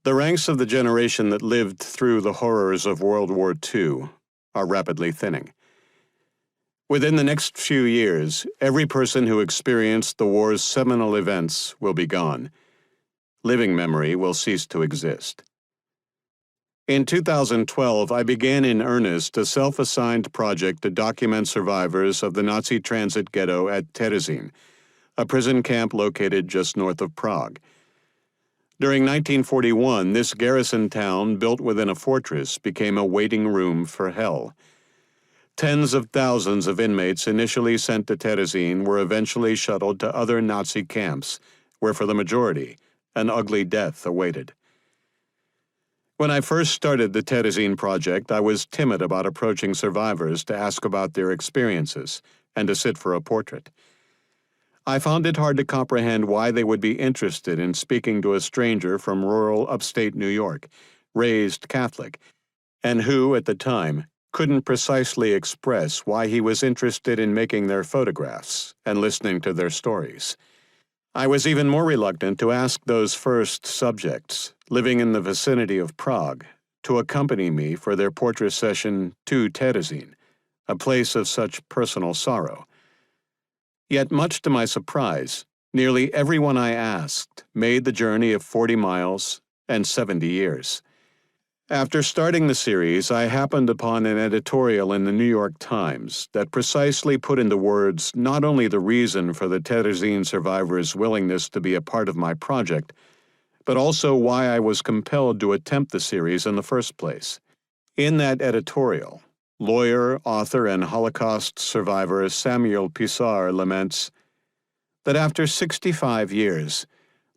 The ranks of the generation that lived through the horrors of World War II are rapidly thinning. Within the next few years, every person who experienced the war's seminal events will be gone. Living memory will cease to exist. In 2012, I began in earnest a self-assigned project to document survivors of the Nazi transit ghetto at Terezín, a prison camp located just north of Prague. During 1941, this garrison town, built within a fortress, became a waiting room for hell. Tens of thousands of inmates initially sent to Terezín were eventually shuttled to other Nazi camps, where for the majority, an ugly death awaited. When I first started the Terezín project, I was timid about approaching survivors to ask about their experiences and to sit for a portrait. I found it hard to comprehend why they would be interested in speaking to a stranger from rural upstate New York, raised Catholic, and who, at the time, couldn't precisely express why he was interested in making their photographs and listening to their stories. I was even more reluctant to ask those first subjects, living in the vicinity of Prague, to accompany me for their portrait session to Terezín, a place of such personal sorrow. Yet, much to my surprise, nearly everyone I asked made the journey of 40 miles and 70 years. After starting the series, I happened upon an editorial in the New York Times that precisely put into words not only the reason for the Terezín survivors' willingness to be a part of my project, but also why I was compelled to attempt the series in the first place. In that editorial, lawyer, author, and Holocaust survivor Samuel Pisar laments that after 65 years,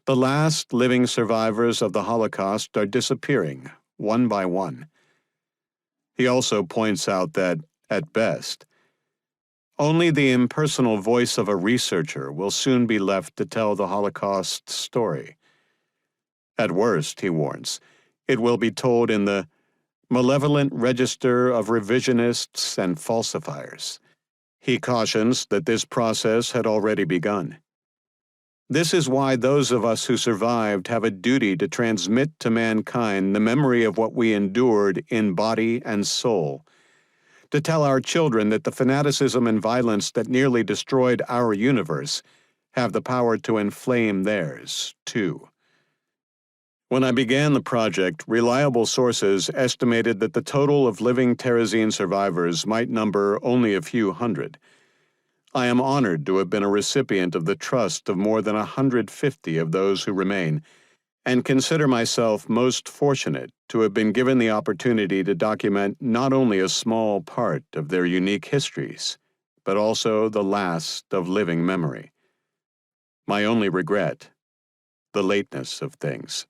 the last living survivors of the Holocaust are disappearing, one by one. He also points out that, at best, only the impersonal voice of a researcher will soon be left to tell the Holocaust story. At worst, he warns, it will be told in the malevolent register of revisionists and falsifiers. He cautions that this process had already begun. This is why those of us who survived have a duty to transmit to mankind the memory of what we endured in body and soul, to tell our children that the fanaticism and violence that nearly destroyed our universe have the power to inflame theirs, too. When I began the project, reliable sources estimated that the total of living Terezín survivors might number only a few hundred. I am honored to have been a recipient of the trust of more than 150 of those who remain, and consider myself most fortunate to have been given the opportunity to document not only a small part of their unique histories, but also the last of living memory. My only regret, the lateness of things.